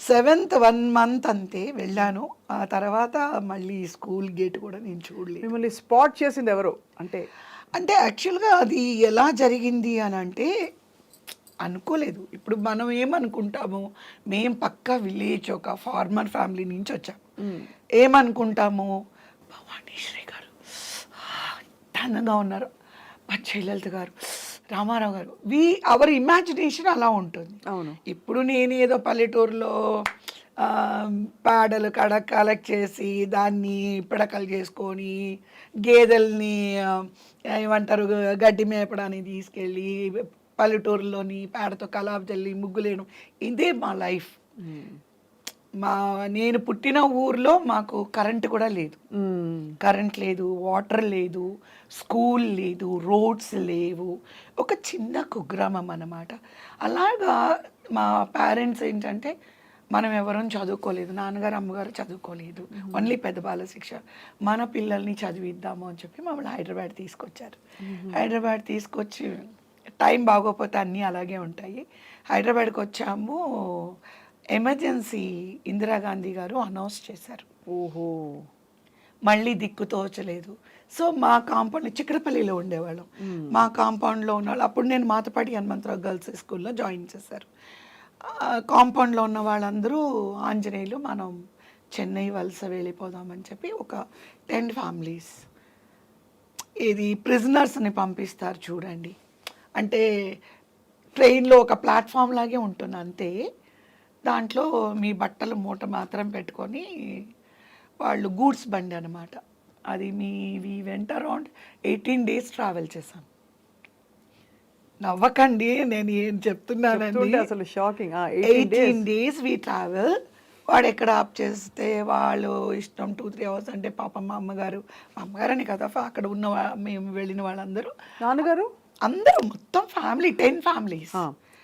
Seventh 1 month అంతే వెళ్ళాను. ఆ తర్వాత మళ్ళీ స్కూల్ గేట్ కూడా నేను చూడలేదు. మిమ్మల్ని స్పాట్ చేసింది ఎవరు అంటే? అంటే యాక్చువల్‌గా అది ఎలా జరిగింది అనంటే, అనుకోలేదు. ఇప్పుడు మనం ఏమనుకుంటాము, మేము పక్కా విలేజ్ ఒక ఫార్మర్ ఫ్యామిలీ నుంచి వచ్చాం. ఏమనుకుంటాము, భవానీశ్రీ గారు ఎంత అందంగా ఉన్నారు, మా జయలలిత గారు, రామారావు గారు, అవర్ ఇమాజినేషన్ అలా ఉంటుంది. అవును. ఇప్పుడు నేనేదో పల్లెటూరులో పేడలు కలెక్ట్ చేసి దాన్ని పిడకలు చేసుకొని గేదెల్ని ఏమంటారు గడ్డి మేపడానికి తీసుకెళ్ళి పల్లెటూరులోని పేడతో కలాపు చల్లి ముగ్గులేయడం, ఇదే మా లైఫ్. నేను పుట్టిన ఊర్లో మాకు కరెంట్ కూడా లేదు. కరెంట్ లేదు, వాటర్ లేదు, స్కూల్ లేదు, రోడ్స్ లేవు. ఒక చిన్న కుగ్రామం అన్నమాట. అలాగా మా పేరెంట్స్ ఏంటంటే, మనం ఎవరం చదువుకోలేదు, నాన్నగారు అమ్మగారు చదువుకోలేదు, ఓన్లీ పెద్ద బాల శిక్ష. మన పిల్లల్ని చదివిద్దాము అని చెప్పి మమ్మల్ని హైదరాబాద్ తీసుకొచ్చారు. హైదరాబాద్ తీసుకొచ్చి టైం బాగోకపోతే అన్నీ అలాగే ఉంటాయి. హైదరాబాద్కి వచ్చాము. ఎమర్జెన్సీ ఇందిరాగాంధీ గారు అనౌన్స్ చేశారు. ఓహో. మళ్ళీ దిక్కు తోచలేదు. సో మా కాంపౌండ్ చిక్కడపల్లిలో ఉండేవాళ్ళం. మా కాంపౌండ్లో ఉన్నవాళ్ళు, అప్పుడు నేను మాతపాటి హనుమంతరావు గర్ల్స్ స్కూల్లో జాయిన్ చేశారు. కాంపౌండ్లో ఉన్న వాళ్ళందరూ ఆంజనేయులు, మనం చెన్నై వలస వెళ్ళిపోదామని చెప్పి ఒక 10 ఫ్యామిలీస్, ఇది ప్రిజనర్స్ని పంపిస్తారు చూడండి, అంటే ట్రైన్లో ఒక ప్లాట్ఫామ్ లాగే ఉంటుంది అంతే. దాంట్లో మీ బట్టలు మూట మాత్రం పెట్టుకొని, వాళ్ళు గూడ్స్ బండి అనమాట అది. వి వెంట అరౌండ్ 18 days ట్రావెల్ చేశాం. నవ్వకండి, నేను ఏం చెప్తున్నానండి, అసలు షాకింగ్. 18 days వి ట్రావెల్. వాడు ఎక్కడ ఆప్ చేస్తే వాళ్ళు ఇష్టం 2-3 hours అంటే పాపం మా అమ్మగారని కదా, అక్కడ ఉన్న మేము వెళ్ళిన వాళ్ళందరూ, నాన్నగారు అందరూ మొత్తం ఫ్యామిలీ 10 ఫ్యామిలీస్.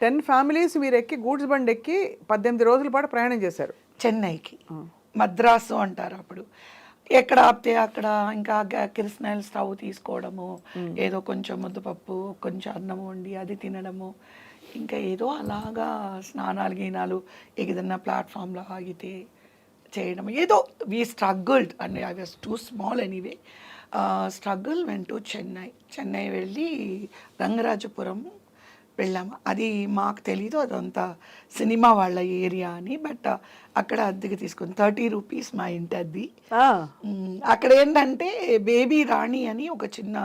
10 ఫ్యామిలీస్ మీరు ఎక్కి గూడ్స్ బండి ఎక్కి 18 రోజుల పాటు ప్రయాణం చేశారు చెన్నైకి. మద్రాసు అంటారు అప్పుడు. ఎక్కడ ఆపితే అక్కడ ఇంకా కిరసనాయిల్ స్టవ్ తీసుకోవడము, ఏదో కొంచెం ముద్దపప్పు, కొంచెం అన్నం వండి అది తినడము, ఇంకా ఏదో అలాగా స్నానాలు గీనాలు, ఏదన్నా ప్లాట్ఫామ్లో ఆగితే చేయడం, ఏదో we struggled. And I was two small anyway. Struggle when to Chennai వెళ్ళి రంగరాజపురం వెళ్ళాము. అది మాకు తెలీదు, అదంతా సినిమా వాళ్ళ ఏరియా అని. బట్ అక్కడ అద్దెకి తీసుకుని 30 rupees మా ఇంటి అద్దె. అక్కడ ఏంటంటే బేబీ రాణి అని ఒక చిన్న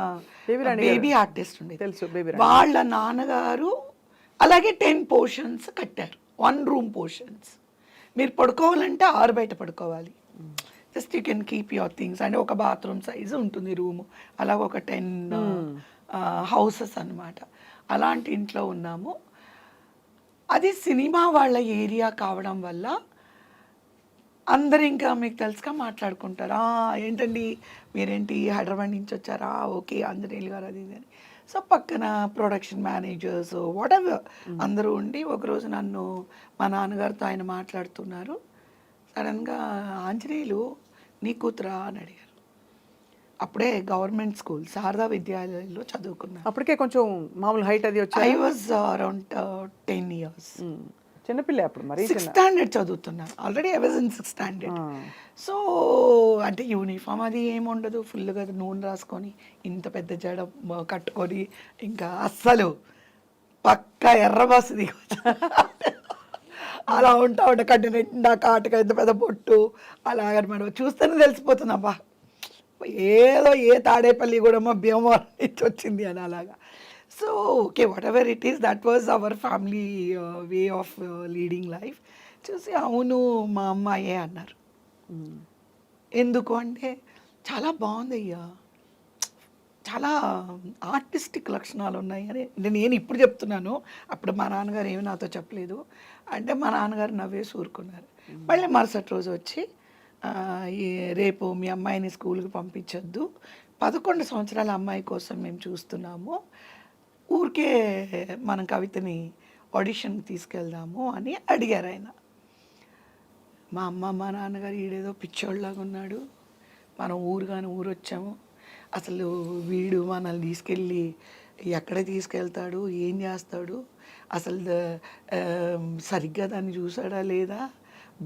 బేబీ ఆర్టిస్ట్ ఉండేది, తెలుసు. వాళ్ళ నాన్నగారు అలాగే 10 portions కట్టారు, 1 room portions. మీరు పడుకోవాలంటే 6 బయట పడుకోవాలి. Just you can keep your things. అంటే ఒక బాత్రూమ్ సైజు ఉంటుంది రూము, అలాగ ఒక 10 హౌసెస్ అన్నమాట. అలాంటి ఇంట్లో ఉన్నాము. అది సినిమా వాళ్ళ ఏరియా కావడం వల్ల అందరు ఇంకా మీకు తెలుసుగా మాట్లాడుకుంటారు, ఏంటండి మీరేంటి హైదరాబాద్ నుంచి వచ్చారా, ఓకే ఆంజనేయులు గారు అది ఇది అని. సో పక్కన ప్రొడక్షన్ మేనేజర్స్ వాటెవర్ అందరూ ఉండి, ఒకరోజు నన్ను మా నాన్నగారితో ఆయన మాట్లాడుతున్నారు, సడన్గా ఆంజనేయులు నీ కూతురా అని అడిగారు. అప్పుడే గవర్నమెంట్ స్కూల్ శారదా విద్యాలయంలో చదువుకున్నాను. అప్పటికే కొంచెం మామూలు హైట్ అది వచ్చి. I was around 10 years. చిన్నపిల్ల అప్పుడు, మరి 6th standard చదువుతున్నాను already. I was in 6th standard. So అంటే యూనిఫామ్ అది ఏమి ఉండదు, ఫుల్గా నూనె రాసుకొని ఇంత పెద్ద జడ కట్టుకొని, ఇంకా అస్సలు పక్కా ఎర్ర బస్సు దిగి అలా ఉంటా కట్టిన నిండా కాటుక, ఇంత పెద్ద బొట్టు, అలాగనమాట. చూస్తేనే తెలిసిపోతుంది, అబ్బా ఏదో ఏ తాడేపల్లి కూడా మా భీమవరం నుంచి వచ్చింది అని అలాగా. So okay, what ever it is, that was our family way of leading life. చూసి అవును మా అమ్మాయే అన్నారు. ఎందుకు అంటే చాలా బాగుంది అయ్యా, చాలా ఆర్టిస్టిక్ లక్షణాలు ఉన్నాయి అని నేను ఇప్పుడు చెప్తున్నాను. అప్పుడు మా నాన్నగారు ఏమి నాతో చెప్పలేదు. అంటే మా నాన్నగారు నవ్వేసి ఊరుకున్నారు. మళ్ళీ మరుసటి రోజు వచ్చి, రేపు మీ అమ్మాయిని స్కూల్కి పంపించొద్దు, 11 సంవత్సరాల అమ్మాయి కోసం మేము చూస్తున్నాము, ఊరికే మనం కవితని ఆడిషన్కి తీసుకెళ్దాము అని అడిగారు ఆయన. మా అమ్మ మా నాన్నగారు ఈడేదో పిచ్చోళ్ళలాగా ఉన్నాడు, మనం ఊరు వచ్చాము, అసలు వీడు మనల్ని తీసుకెళ్ళి ఎక్కడ తీసుకెళ్తాడు, ఏం చేస్తాడు, అసలు సరిగ్గా దాన్ని చూసాడా లేదా,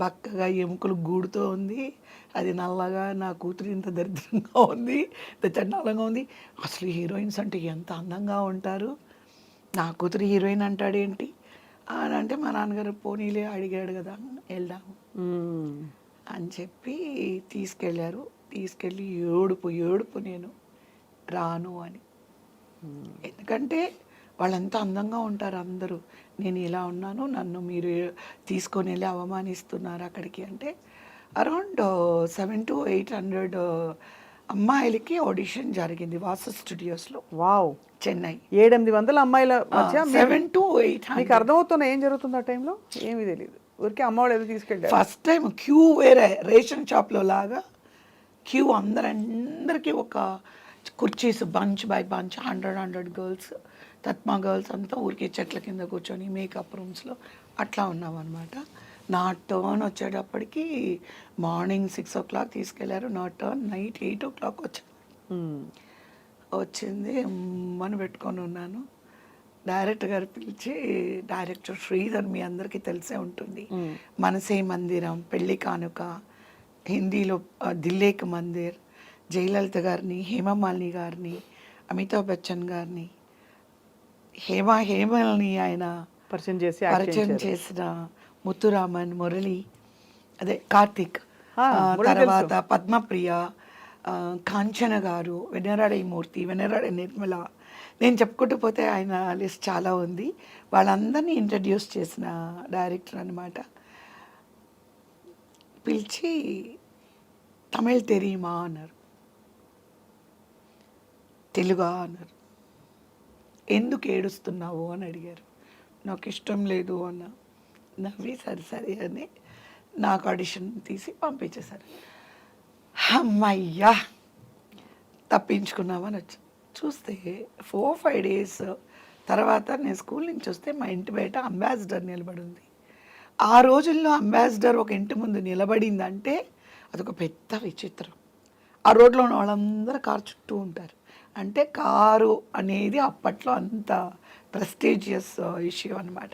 బక్కగా ఎముకలు గూడుతో ఉంది, అది నల్లగా, నా కూతురు ఇంత దరిద్రంగా ఉంది, ఇంత చండాలంగా ఉంది. అసలు హీరోయిన్స్ అంటే ఎంత అందంగా ఉంటారు, నా కూతురు హీరోయిన్ అంటాడేంటి అని అంటే మా నాన్నగారు పోనీలే అడిగాడు కదా వెళ్దాము అని చెప్పి తీసుకెళ్ళారు. తీసుకెళ్ళి ఏడుపు నేను రాను అని. ఎందుకంటే వాళ్ళంతా అందంగా ఉంటారు అందరూ, నేను ఇలా ఉన్నాను, నన్ను మీరు తీసుకొని వెళ్ళి అవమానిస్తున్నారు అక్కడికి అంటే. అరౌండ్ 700 to 800 అమ్మాయిలకి ఆడిషన్ జరిగింది వాసు స్టూడియోస్లో, వావ్, చెన్నై. 700 అమ్మాయిల మధ్య 7 to 8. మీకు అర్థమవుతున్నా ఏం జరుగుతుంది ఆ టైంలో? ఏమీ తెలియదు, ఊరికే అమ్మవాడు ఏదో తీసుకెళ్ళారు. ఫస్ట్ టైం క్యూ వేరే రేషన్ షాప్లో లాగా క్యూ, అందరికీ ఒక కుర్చీస్ బంచ్ బై బంచ్, 100 గర్ల్స్, తత్మా గర్ల్స్ అంతా ఊరికే చెట్ల కింద కూర్చొని మేకప్ రూమ్స్లో అట్లా ఉన్నాం అనమాట. నా టర్న్ వచ్చేటప్పటికి మార్నింగ్ 6 o'clock తీసుకెళ్లారు, నా టర్న్ నైట్ 8 o'clock వచ్చింది. మన పెట్టుకొని ఉన్నాను. డైరెక్టర్ గారు పిలిచి, డైరెక్టర్ శ్రీధర్ మీ అందరికీ తెలిసే ఉంటుంది, మనసే మందిరం, పెళ్లి కానుక, హిందీలో దిల్లేక్ మందిర్, జయలలిత గారిని, హేమమాలిని గారిని, అమితాబ్ బచ్చన్ గారిని, హేమల్ని ఆయన పరిచయం చేసిన ముత్తురామన్, మురళి, అదే కార్తిక్, తర్వాత పద్మప్రియ, కాంచన గారు, వెన్నరాడే మూర్తి, వెన్నరాడే నిర్మల, నేను చెప్పుకుంటూ పోతే ఆయన లిస్ట్ చాలా ఉంది. వాళ్ళందరినీ ఇంట్రడ్యూస్ చేసిన డైరెక్టర్ అనమాట. పిలిచి తమిళ్ తెరీమా అన్నారు, తెలుగా అన్నారు, ఎందుకు ఏడుస్తున్నావు అని అడిగారు. నాకు ఇష్టం లేదు అన్న. నవ్వి సరే అని నాకు ఆడిషన్ తీసి పంపించేశారు. అమ్మయ్యా తప్పించుకున్నామని వచ్చి చూస్తే 4-5 days తర్వాత నేను స్కూల్ నుంచి వస్తే మా ఇంటి బయట అంబాసిడర్ నిలబడి ఉంది. ఆ రోజుల్లో అంబాసిడర్ ఒక ఇంటి ముందు నిలబడిందంటే అదొక పెద్ద విచిత్రం. ఆ రోడ్లో ఉన్న వాళ్ళందరూ కారు చుట్టూ ఉంటారు. అంటే కారు అనేది అప్పట్లో అంత ప్రెస్టీజియస్ ఇష్యూ అనమాట.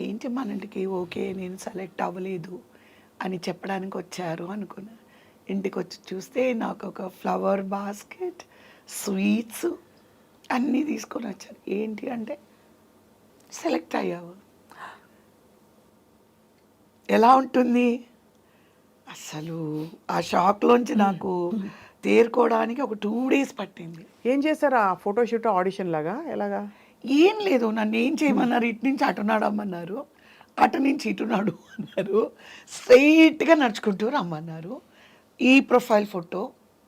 ఏంటి మన ఇంటికి ఓకే నేను సెలెక్ట్ అవ్వలేదు అని చెప్పడానికి వచ్చారు అనుకున్నా. ఇంటికి వచ్చి చూస్తే నాకు ఒక ఫ్లవర్ బాస్కెట్, స్వీట్స్ అన్నీ తీసుకొని వచ్చారు. ఏంటి అంటే సెలెక్ట్ అయ్యావు. ఎలా ఉంటుంది అసలు? ఆ షాక్లోంచి నాకు తేరుకోవడానికి ఒక 2 days పట్టింది. ఏం చేశారు ఆ ఫోటోషూట్ ఆడిషన్ లాగా? ఎలాగా? ఏం లేదు, నన్ను ఏం చేయమన్నారు, ఇటు నుంచి అటు నడమన్నారు, అటు నుంచి ఇటు నడు అన్నారు, స్ట్రైట్గా నడుచుకుంటూ రమ్మన్నారు. ఈ ప్రొఫైల్ ఫోటో,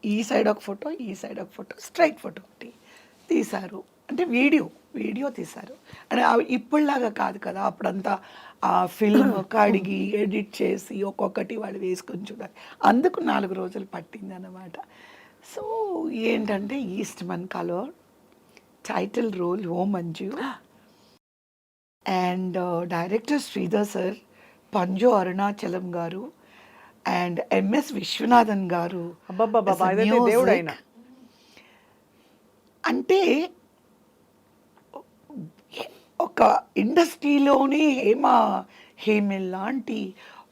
ఈ సైడ్ ఒక ఫోటో, ఈ సైడ్ ఒక ఫోటో, స్ట్రైట్ ఫోటో ఒకటి తీశారు. అంటే వీడియో తీశారు. అంటే ఇప్పుడులాగా కాదు కదా, అప్పుడంతా ఆ ఫిల్మ్ కడిగి ఎడిట్ చేసి ఒక్కొక్కటి వాళ్ళు వేసుకొని చూడాలి. అందుకు 4 రోజులు పట్టింది అన్నమాట. సో ఏంటంటే ఈస్ట్మన్ కలర్, టైటిల్ రోల్ ఓ Manju, and director Sridhar sir, Panju Arunachalam garu, and MS Viswanathan గారు. అంటే ఒక ఇండస్ట్రీలోనే హేమిల్ లాంటి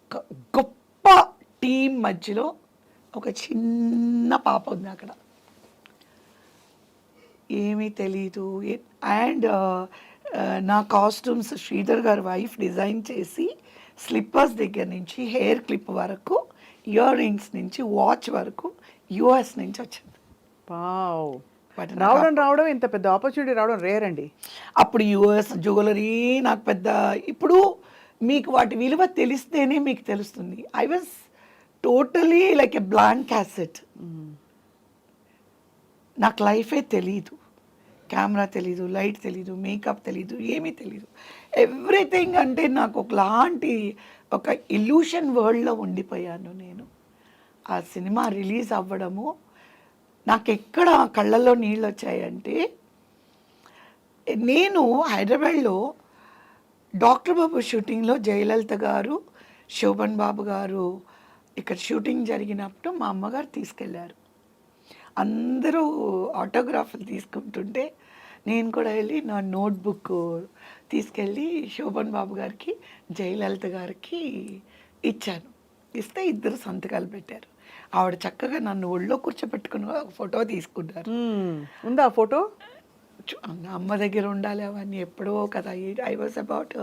ఒక గొప్ప టీం మధ్యలో ఒక చిన్న పాప ఉంది అక్కడ, ఏమీ తెలీదు. అండ్ నా కాస్ట్యూమ్స్ శ్రీధర్ గారి వైఫ్ డిజైన్ చేసి స్లిప్పర్స్ దగ్గర నుంచి హెయిర్ క్లిప్ వరకు, ఇయర్ రింగ్స్ నుంచి వాచ్ వరకు యుఎస్ నుంచి వచ్చింది. రావడం ఇంత పెద్ద ఆపర్చునిటీ రావడం రేర్ అండి. అప్పుడు యుఎస్ జ్యువెలరీ నాకు పెద్ద, ఇప్పుడు మీకు వాటి విలువ తెలిస్తేనే మీకు తెలుస్తుంది. I was totally like a blank cassette. నాకు లైఫే తెలీదు, కెమెరా తెలీదు, లైట్ తెలీదు, మేకప్ తెలీదు, ఏమీ తెలీదు. ఎవ్రీథింగ్ అంటే నాకు ఒకలాంటి ఒక ఇల్యూషన్ వరల్డ్లో ఉండిపోయాను నేను. ఆ సినిమా రిలీజ్ అవ్వడము నాకు ఎక్కడ కళ్ళల్లో నీళ్ళు వచ్చాయంటే, నేను హైదరాబాద్లో డాక్టర్ బాబు షూటింగ్లో జయలలిత గారు, శోభన్ బాబు గారు ఇక్కడ షూటింగ్ జరిగినప్పుడు మా అమ్మగారు తీసుకెళ్ళారు. అందరూ ఆటోగ్రాఫ్లు తీసుకుంటుంటే నేను కూడా వెళ్ళి నా నోట్బుక్ తీసుకెళ్ళి శోభన్ బాబు గారికి, జయలలిత గారికి ఇచ్చాను. ఇస్తే ఇద్దరు సంతకాలు పెట్టారు. ఆవిడ చక్కగా నన్ను ఒళ్ళో కూర్చోపెట్టుకుని ఒక ఫోటో తీసుకున్నారు. ఉందా ఫోటో? అమ్మ దగ్గర ఉండాలి అవన్నీ ఎప్పుడో కదా. I was about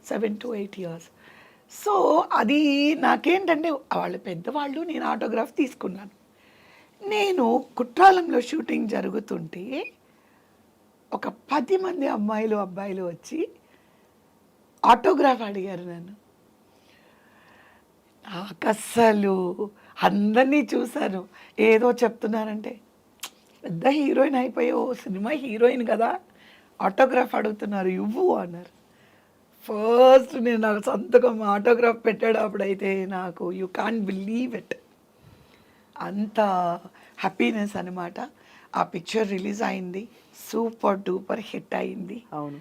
7 to 8 years. So అది నాకేంటంటే వాళ్ళు పెద్దవాళ్ళు, నేను ఆటోగ్రాఫ్ తీసుకున్నాను. నేను కుట్రాలంలో షూటింగ్ జరుగుతుంటే ఒక 10 మంది అమ్మాయిలు అబ్బాయిలు వచ్చి ఆటోగ్రాఫ్ అడిగారు నన్ను. నాకు అస్సలు అందరినీ చూశాను. ఏదో చెప్తున్నారంటే పెద్ద హీరోయిన్ అయిపోయావు, సినిమా హీరోయిన్ కదా, ఆటోగ్రాఫ్ అడుగుతున్నారు ఇవ్వు అన్నారు. ఫస్ట్ నేను నాకు సంతకం ఆటోగ్రాఫ్ పెట్టాడు అప్పుడైతే నాకు యూ కాంట్ బిలీవ్ ఇట్, అంత హ్యాపీనెస్ అనమాట. ఆ పిక్చర్ రిలీజ్ అయింది, సూపర్ డూపర్ హిట్ అయింది. అవును.